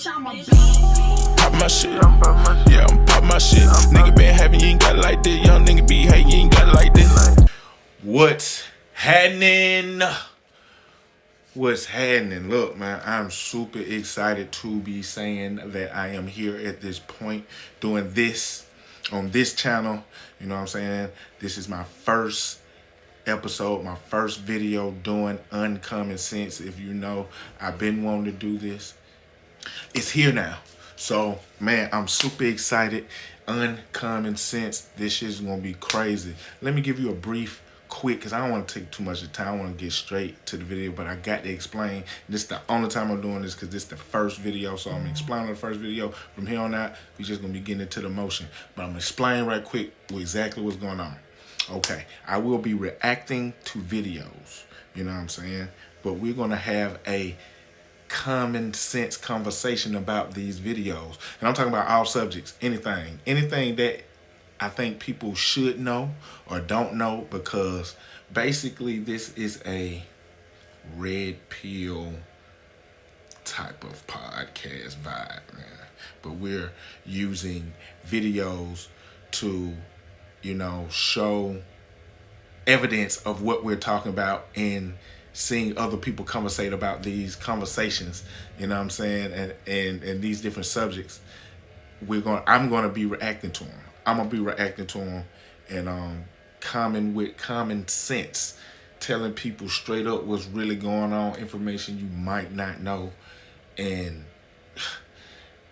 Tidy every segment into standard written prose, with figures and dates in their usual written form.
Pop my shit, yeah, I'm pop my shit. Nigga been having, you ain't got it like this. Young nigga be hating, you ain't got it like this. What's happening? What's happening? Look, man, I'm super excited to be saying that I am here at this point doing this on this channel. You know what I'm saying? This is my first episode, my first video doing Uncommon Sense. If you know, I've been wanting to do this. It's here now. So, man, I'm super excited. Uncommon Sense. This shit's gonna be crazy. Let me give you a brief, quick, because I don't want to take too much of time. I want to get straight to the video, but I got to explain. This is the only time I'm doing this because this is the first video, so I'm explaining the first video. From here on out, we're just gonna be getting into the motion. But I'm gonna explain right quick exactly what's going on. Okay, I will be reacting to videos, you know what I'm saying? But we're gonna have a common sense conversation about these videos. And I'm talking about all subjects, anything that I think people should know or don't know, because basically this is a red pill type of podcast vibe, man. But we're using videos to, you know, show evidence of what we're talking about and seeing other people conversate about these conversations, you know what I'm saying, and these different subjects. I'm gonna be reacting to them. I'm gonna be reacting to them and common sense, telling people straight up what's really going on, information you might not know. And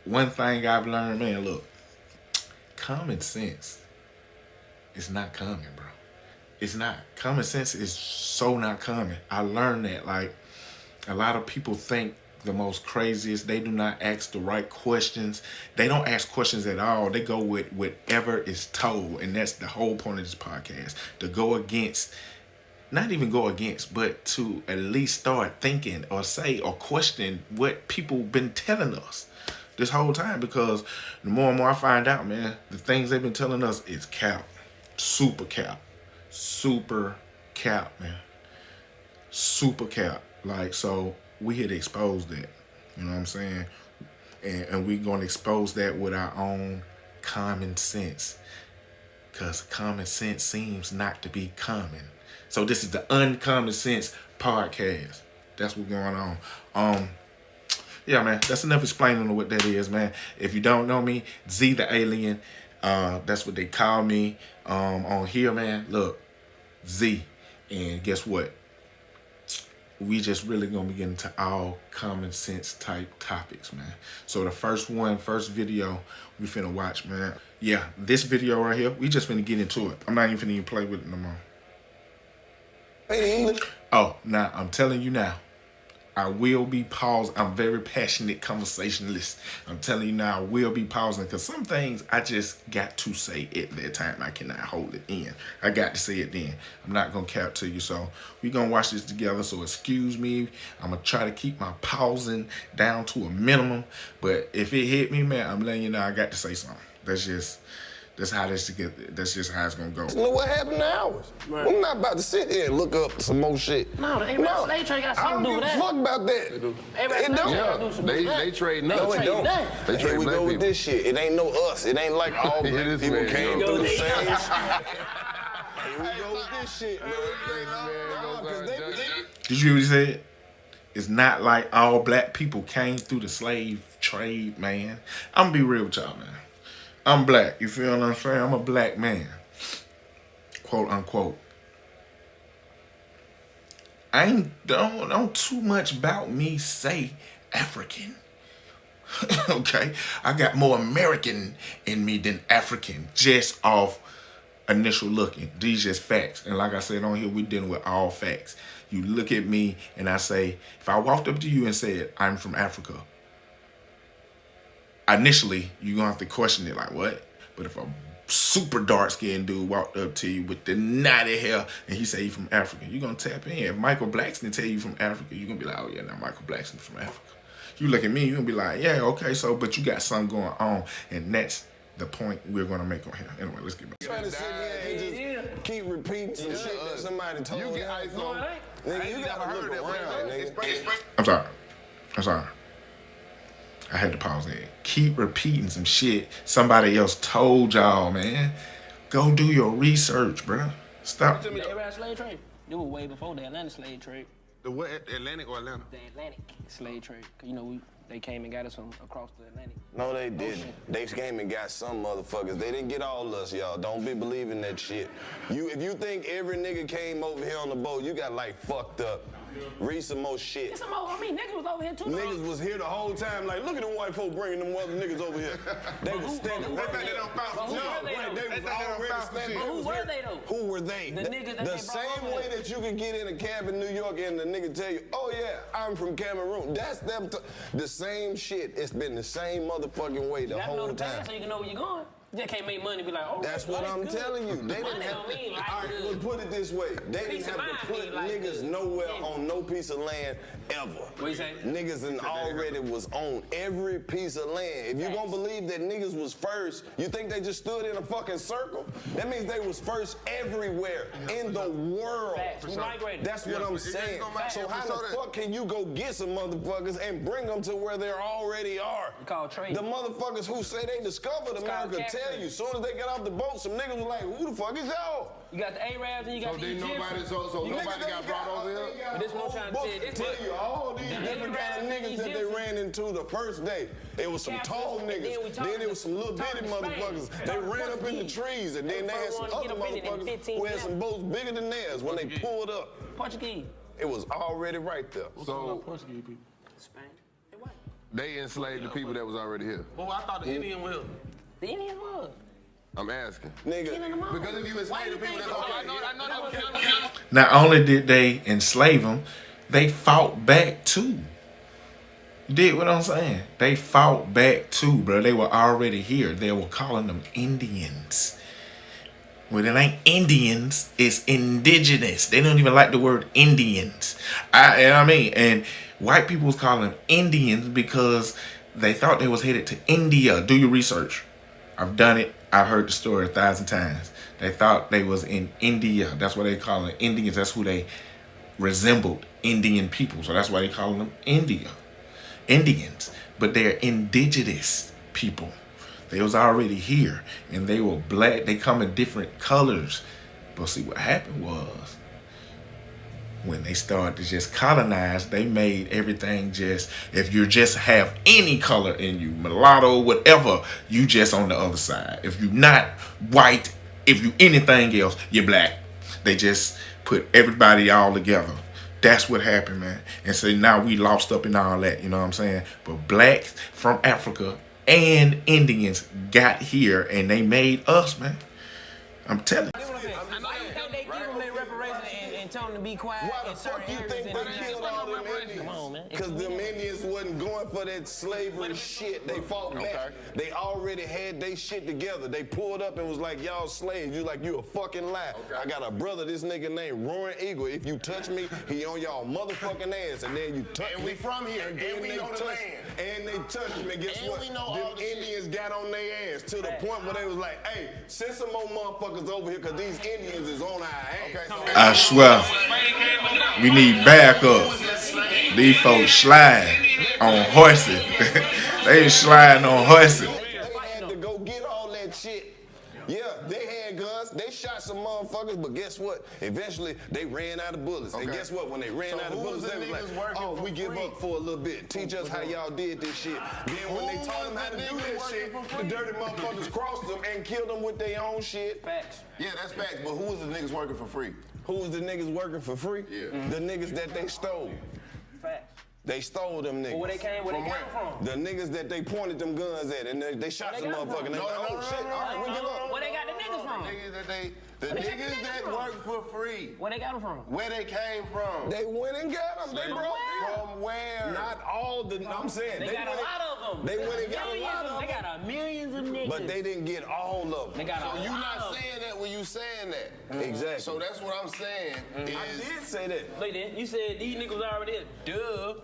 one thing I've learned, man, look, common sense is not common, bro. It's not. Common sense is so not common. I learned that. Like, a lot of people think the most craziest. They do not ask the right questions. They don't ask questions at all. They go with whatever is told. And that's the whole point of this podcast. To go against, not even go against, but to at least start thinking or say or question what people been telling us this whole time. Because the more and more I find out, man, the things they've been telling us is cap. Super cap. Super cap, man. Super cap. Like, so we had exposed that, you know what I'm saying? And we're going to expose that with our own common sense, because common sense seems not to be common. So this is the Uncommon Sense podcast. That's what's going on. Yeah, man, that's enough explaining what that is, man. If you don't know me, Z the Alien, that's what they call me on here, man. Look, Z. And guess what? We just really gonna be getting into all common sense type topics, man. So the first video we finna watch, man. Yeah, this video right here, we just finna get into it. I'm not even finna play with it no more. Oh, now I'm telling you now, I will be pausing. I'm very passionate conversationalist. I'm telling you now, I will be pausing, because some things I just got to say at that time. I cannot hold it in. I got to say it then. I'm not going to cap to you. So we're going to watch this together. So excuse me. I'm going to try to keep my pausing down to a minimum. But if it hit me, man, I'm letting you know I got to say something. That's how this get. That's just how it's gonna go. You know what happened to ours? Right. I'm not about to sit here and look up some more shit. No, they trade got something to do with that. I don't give a fuck about that. It don't. They trade nuts. No, it don't. They Here we go with this shit. It ain't no us. It ain't like all black people came through the same shit. Here we go with this shit, man. Did you hear what he said? It's not like all black people came through the slave trade, man. I'm gonna be real with y'all, man. I'm black, you feel what I'm saying? I'm a black man, quote unquote. I don't too much about me say African. Okay, I got more American in me than African, just off initial looking. These just facts. And like I said on here, we dealing with all facts. You look at me and I say, if I walked up to you and said, I'm from Africa, initially, you're going to have to question it like, what? But if a super dark-skinned dude walked up to you with the knotty hair and he say you from Africa, you're going to tap in. If Michael Blackston tell you from Africa, you're going to be like, oh, yeah, now Michael Blackston from Africa. You look at me, you're going to be like, yeah, okay, so, but you got something going on. And that's the point we're going to make on here. Anyway, let's get back. Trying to sit here and just keep repeating some shit that somebody told you. Get ice on. Nigga, you got to look around, nigga. I'm sorry. I had to pause it. Keep repeating some shit somebody else told y'all, man. Go do your research, bro. Stop. The Arab slave trade. It was way before the Atlantic slave trade. The what? Atlantic or Atlanta? The Atlantic slave trade. Cause you know they came and got us from across the Atlantic. No, they didn't. They came and got some motherfuckers. They didn't get all us, y'all. Don't be believing that shit. If you think every nigga came over here on the boat, you got like fucked up. Read some more shit. Get some more. I mean, niggas was over here too. Niggas was here the whole time. Like, look at them white folk bringing them other niggas over here. They was standing right there. They was already standing. Who were they though? Who were they? The niggas that the they same brought way that you can get in a cab in New York and the nigga tell you, oh yeah, I'm from Cameroon. That's them. The same shit. It's been the same motherfucking way the whole time. So you can know where you're going. You just can't make money and be like, oh, that's what I'm telling you. They didn't have to. All right, well, put it this way. They didn't have to put niggas nowhere on no piece of land ever. What you say? Niggas already was on every piece of land. If you gonna believe that niggas was first, you think they just stood in a fucking circle? That means they was first everywhere in the world. That's what I'm saying. So how the fuck can you go get some motherfuckers and bring them to where they already are? Called trade. The motherfuckers who say they discovered America tell you. Soon as they got off the boat, some niggas was like, who the fuck is y'all? You got the Arabs and you got the Egyptians. So nobody got brought over here? But this one trying to tell you all these different kind of niggas that they ran into the first day. It was some tall niggas. Then it was some little bitty motherfuckers. They ran up in the trees, and then they had some other motherfuckers who had some boats bigger than theirs when they pulled up. Portuguese. It was already right there. So Portuguese people. Spain. They white. They enslaved the people that was already here. Well, I thought the Indian was. The Indians was. I'm asking. Nigga. Because if you enslave the people, that's okay. I know that was Not only did they enslave them, they fought back too. You dig what I'm saying? They fought back too, bro. They were already here. They were calling them Indians. Well, it ain't Indians, it's indigenous. They don't even like the word Indians. And white people was calling them Indians because they thought they was headed to India. Do your research. I've done it. I've heard the story 1,000 times. They thought they was in India. That's why they call it Indians. That's who they resembled, Indian people. So that's why they call them Indians. But they're indigenous people. They was already here, and they were black. They come in different colors. But see, what happened was, when they started to just colonize, they made everything just, if you just have any color in you, mulatto, whatever, you just on the other side. If you're not white, if you anything else, you're black. They just put everybody all together. That's what happened, man. And so now we lost up in all that, you know what I'm saying? But blacks from Africa and Indians got here, and they made us, man. I'm telling you. Tell them to be quiet. Why the fuck you think they killed all them Indians? Come on, man. Because them Indians wasn't going for that slavery shit. They fought back. They already had their shit together. They pulled up and was like, y'all slaves. You like, you a fucking lie. I got a brother, this nigga named Roaring Eagle. If you touch me, he on y'all motherfucking ass. And then you touch me. And we from here. And we know the land. And they touched me. Guess what? Them Indians got on their ass to the point where they was like, hey, send some more motherfuckers over here because these Indians is on our ass. I swear, we need backup. These folks slide on horses. They sliding on horses. They had to go get all that shit. Yeah, they had guns. They shot some motherfuckers, but guess what? Eventually, they ran out of bullets. And guess what? When they ran out of bullets, they was like, oh, we give up for a little bit. Teach us how y'all did this shit. Then when they taught them how to do that shit, the dirty motherfuckers crossed them and killed them with their own shit. Facts. Yeah, that's facts. But who was the niggas working for free? Who was the niggas working for free? Yeah. The niggas that they stole. Facts. They stole them niggas. But where they came from? The niggas that they pointed them guns at, and they shot some motherfucker. They like, oh shit, all right, we give up. Where they got the niggas from? The niggas that worked for free. Where they got them from? Where they came from. They went and got them. They brought from where? Not all the. I'm saying they got a lot of them. They went and got a lot of them. They got millions of niggas. But they didn't get all of them. They got so you not saying that when you saying that. Exactly. So that's what I'm saying. I did say that. Look, then you said these niggas already there. Duh.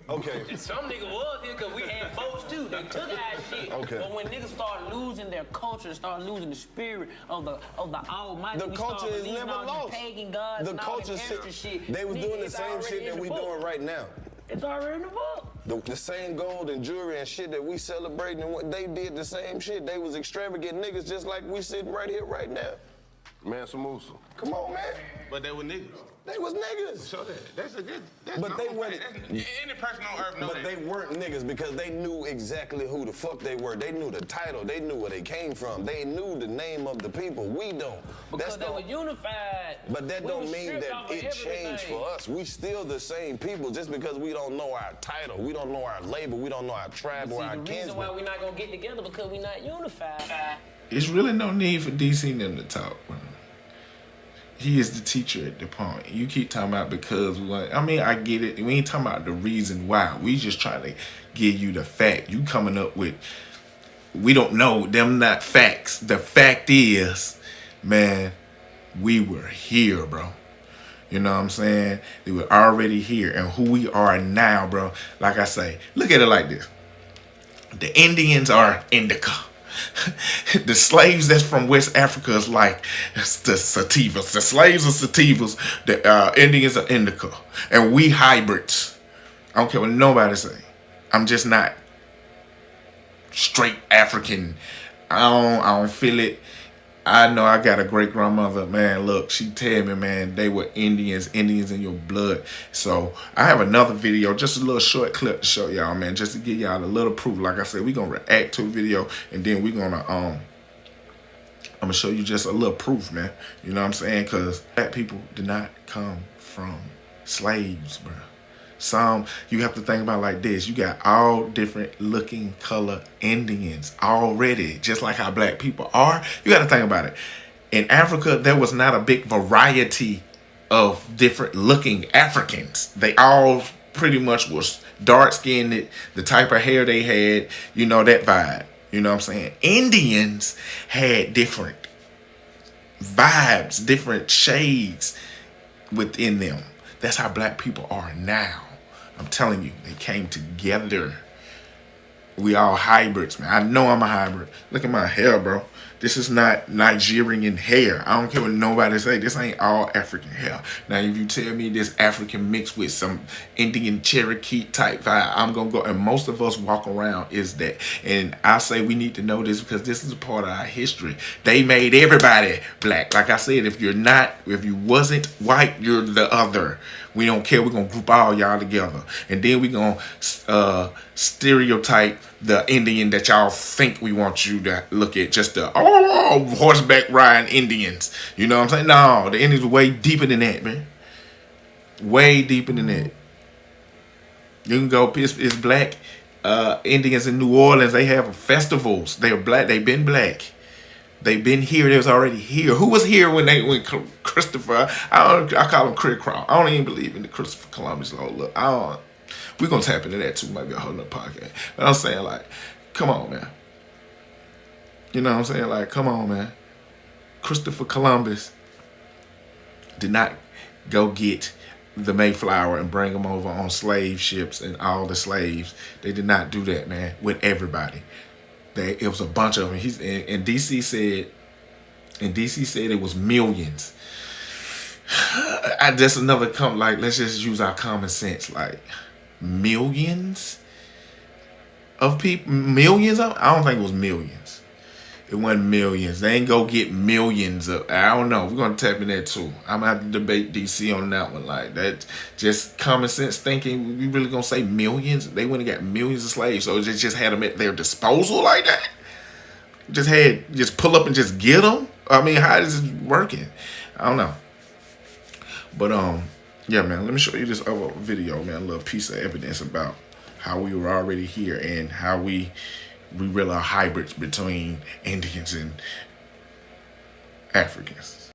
Okay. Some niggas was here because we had boats too. They took our shit. Okay. But when niggas start losing their culture, start losing the spirit of the Almighty, the culture is never lost. Pagan gods the culture shit. They was doing the same shit that we doing right now. It's already in the book. The same gold and jewelry and shit that we celebrating and what they did the same shit. They was extravagant niggas just like we sitting right here right now. Man, Samusa. Come on, man. But they were niggas. They was niggas. Show that. That's a good. That's But they normal weren't- fact. Any person on earth knows But that. they weren't niggas because they knew exactly who the fuck they were. They knew the title. They knew where they came from. They knew the name of the people. We don't. Because they were unified. But that We don't was mean stripped that off of it changed everything. for us. We still the same people just because we don't know our title. We don't know our label. We don't know our tribe or See, our the reason why kinsmen. we're not gonna get together because we're not unified. There's really no need for DC and them to talk, bro. He is the teacher at the point. You keep talking about because we want. I mean, I get it. We ain't talking about the reason why. We just trying to give you the fact. You coming up with, we don't know. Them not facts. The fact is, man, we were here, bro. You know what I'm saying? They were already here. And who we are now, bro, like I say, look at it like this. The Indians are indica. The slaves that's from West Africa is like the sativas. The slaves are sativas. The Indians are indica. And we hybrids. I don't care what nobody say. I'm just not straight African. I don't feel it. I know I got a great grandmother, man. Look, she tell me, man, they were Indians in your blood. So I have another video, just a little short clip to show y'all, man, just to give y'all a little proof. Like I said, we're gonna react to a video and then we're gonna I'm gonna show you just a little proof, man. You know what I'm saying? Cause black people did not come from slaves, bro. Some, you have to think about like this. You got all different looking color Indians already, just like how black people are. You got to think about it. In Africa, there was not a big variety of different looking Africans. They all pretty much was dark skinned, the type of hair they had, you know, that vibe. You know what I'm saying? Indians had different vibes, different shades within them. That's how black people are now. I'm telling you, they came together. We all hybrids, man. I know I'm a hybrid. Look at my hair, bro. This is not Nigerian hair. I don't care what nobody say. This ain't all African hair. Now, if you tell me this African mixed with some Indian Cherokee type vibe, I'm going to go. And most of us walk around is that. And I say we need to know this because this is a part of our history. They made everybody black. Like I said, if you wasn't white, you're the other. We don't care. We're going to group all y'all together. And then we're going to stereotype the Indian that y'all think we want you to look at. Just the, horseback riding Indians. You know what I'm saying? No, the Indians are way deeper than that, man. Way deeper than that. You can go, it's black Indians in New Orleans. They have festivals. They're black. They've been black. They've been here. They was already here. Who was here when Christopher? I call him Crick Crawl. I don't even believe in the Christopher Columbus. Oh, look, we're gonna tap into that too. Maybe a whole nother podcast. But I'm saying, like, come on, man. You know what I'm saying? Like, come on, man. Christopher Columbus did not go get the Mayflower and bring them over on slave ships and all the slaves. They did not do that, man, with everybody. It was a bunch of them. And DC said it was millions. That's another let's just use our common sense. Like, millions of people, I don't think it was millions. It wasn't millions. They ain't go get millions of, I don't know. We're going to tap in that too. I'm going to have to debate DC on that one. Like, that just common sense thinking. We really going to say millions? They went and got millions of slaves. So they just had them at their disposal like that? Just pull up and just get them? I mean, how is it working? I don't know. But, yeah, man, let me show you this other video, man. A little piece of evidence about how we were already here and how we really are hybrids between Indians and Africans.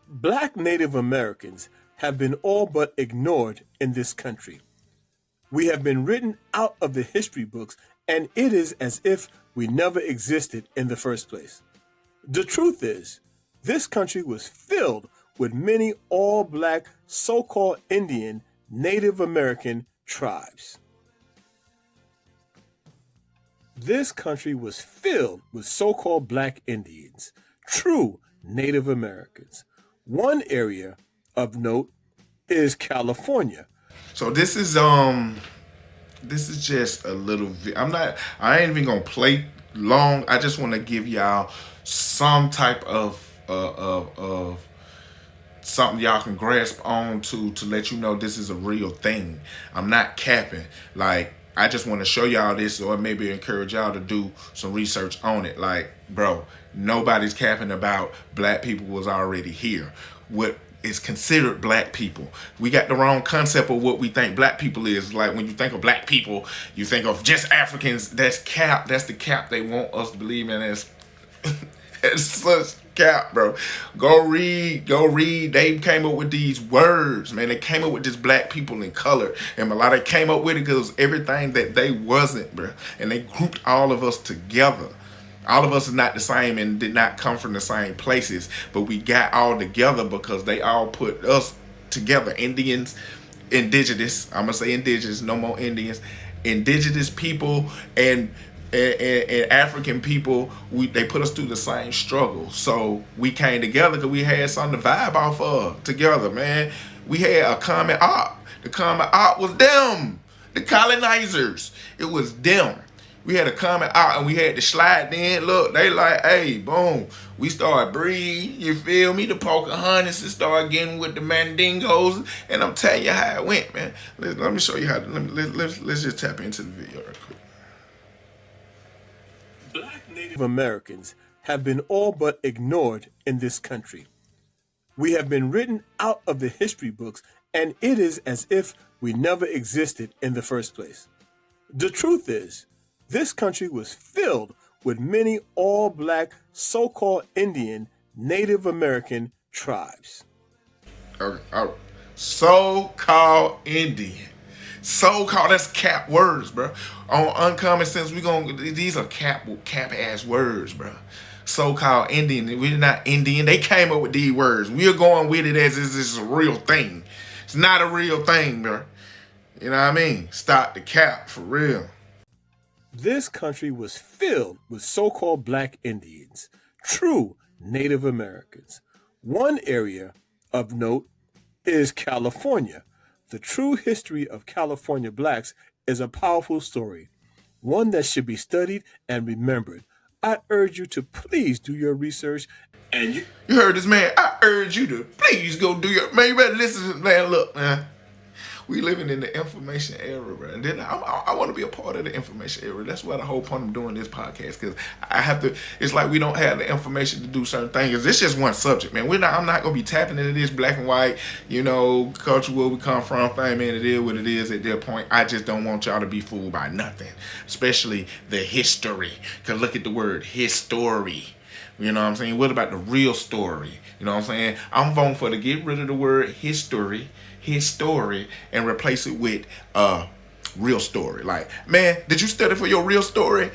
Black Native Americans have been all but ignored in this country. We have been written out of the history books, and it is as if we never existed in the first place. The truth is, this country was filled with many all-black so-called Indian Native American tribes. This country was filled with so-called black Indians, true Native Americans, One area of note is California. So this is just a little I ain't even gonna play long. I just want to give y'all some type of something y'all can grasp on to let you know this is a real thing. I'm not capping. Like, I just want to show y'all this, or maybe encourage y'all to do some research on it. Like, bro, nobody's capping about black people was already here. What is considered black people? We got the wrong concept of what we think black people is. Like, when you think of black people, you think of just Africans. That's cap. That's the cap they want us to believe in. As it's such cap, bro. Go read. They came up with these words, man. They came up with this black people in color. And a lot of came up with it because everything that they wasn't, bro. And they grouped all of us together. All of us are not the same and did not come from the same places, but we got all together because they all put us together. Indians, indigenous, I'm gonna say indigenous, no more Indians, indigenous people and African people, they put us through the same struggle. So we came together because we had something to vibe off of together, man. We had a common art. The common art was them, the colonizers. It was them. We had a common art and we had to slide in. Look, they like, hey, boom. We started breed, you feel me? The Pocahontas started getting with the Mandingos. And I'm telling you how it went, man. Let me show you how. Let's just tap into the video real quick. Black Native Americans have been all but ignored in this country. We have been written out of the history books, and it is as if we never existed in the first place. The truth is, this country was filled with many all-black, so-called Indian, Native American tribes. So-called Indian. So-called, that's cap words, bro. On Uncommon Sense, these are cap ass words, bro. So-called Indian. We're not Indian. They came up with these words. We're going with it as if it's a real thing. It's not a real thing, bro. You know what I mean? Stop the cap, for real. This country was filled with so-called black Indians, true Native Americans. One area of note is California. The true history of California blacks is a powerful story, one that should be studied and remembered. I urge you to please do your research. And you heard this, man. I urge you to please go do your, man, you better listen to, man, look, man. We living in the information era, bro. And then I want to be a part of the information era. That's why the whole point of doing this podcast, because I have to. It's like we don't have the information to do certain things. It's just one subject, man. I'm not gonna be tapping into this black and white, culture where we come from thing, man. It is what it is at that point. I just don't want y'all to be fooled by nothing, especially the history. Cause look at the word history. You know what I'm saying? What about the real story? You know what I'm saying? I'm voting for to get rid of the word history, his story, and replace it with real story. Like, man, did you study for your real story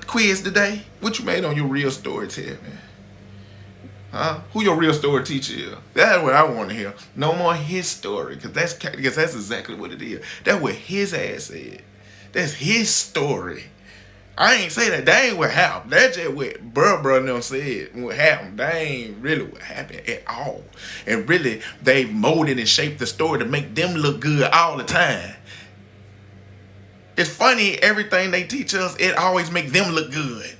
quiz today? What you made on your real story test, man? Huh? Who your real story teacher is? That's what I want to hear. No more his story, because that's exactly what it is. That's what his ass said. That's his story. I ain't say that. That ain't what happened. That's just what bruh them said what happened. That ain't really what happened at all. And really, they molded and shaped the story to make them look good all the time. It's funny, everything they teach us, it always make them look good.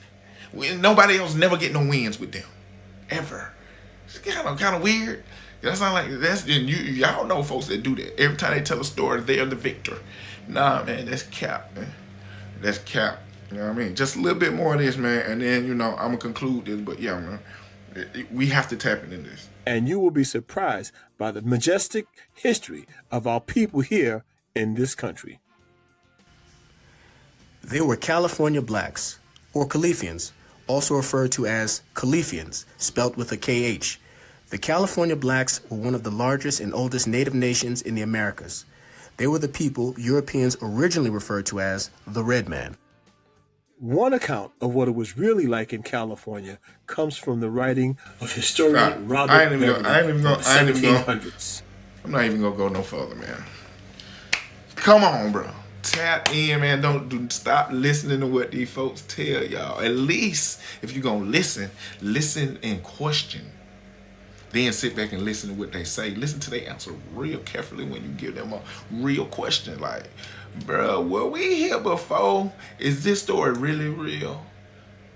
Nobody else never get no wins with them. Ever. It's kind of weird. That sound like, and y'all know folks that do that. Every time they tell a story, they're the victor. Nah, man, that's cap, man. That's cap. You know what I mean? Just a little bit more of this, man, and then, I'm going to conclude this. But, yeah, man, we have to tap into this. And you will be surprised by the majestic history of our people here in this country. They were California blacks, or Califians, also referred to as Califians, spelt with a KH. The California blacks were one of the largest and oldest native nations in the Americas. They were the people Europeans originally referred to as the Red Man. One account of what it was really like in California comes from the writing of historian Robert Beverly in the 1700s. I'm not even gonna go no further, man. Come on, bro. Tap in, man. Don't stop listening to what these folks tell y'all. At least if you're gonna listen and question. Then sit back and listen to what they say. Listen to their answer real carefully when you give them a real question. Like, bro, were we here before? Is this story really real?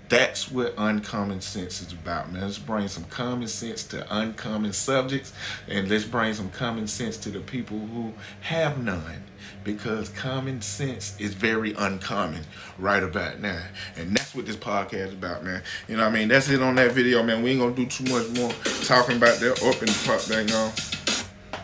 That's what Uncommon Sense is about, man. Let's bring some common sense to uncommon subjects, and let's bring some common sense to the people who have none, because common sense is very uncommon right about now. And that's what this podcast is about, man. You know what I mean? That's it on that video, man. We ain't gonna do too much more talking about that up in the pop thing on.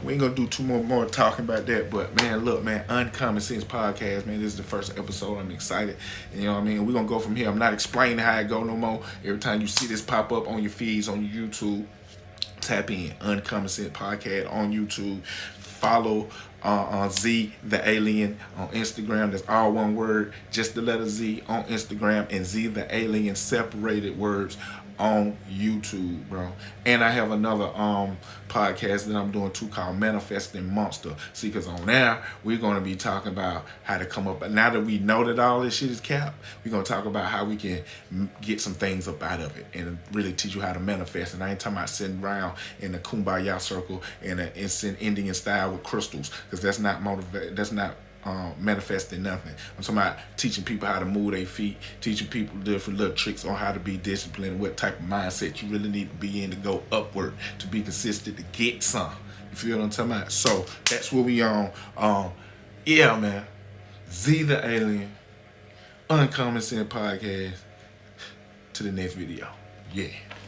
We ain't gonna do too more talking about that, but man, look, man, Uncommon Sense Podcast, man, this is the first episode. I'm excited. You know what I mean? We're gonna go from here. I'm not explaining how it go no more. Every time you see this pop up on your feeds on your YouTube, tap in Uncommon Sense Podcast on YouTube. Follow Z the Alien on Instagram. That's all one word, just the letter Z on Instagram, and Z the Alien separated words on YouTube, bro. And I have another podcast that I'm doing too called Manifesting Monster. See, because on there we're going to be talking about how to come up. But now that we know that all this shit is cap, we're going to talk about how we can get some things up out of it and really teach you how to manifest. And I ain't talking about sitting around in the kumbaya circle in an instant Indian style with crystals, because that's not manifesting nothing. I'm talking about teaching people how to move their feet, teaching people different little tricks on how to be disciplined, what type of mindset you really need to be in to go upward, to be consistent, to get some. You feel what I'm talking about? So that's what we on. Yeah, man. Z the Alien, Uncommon Sense Podcast. To the next video. Yeah.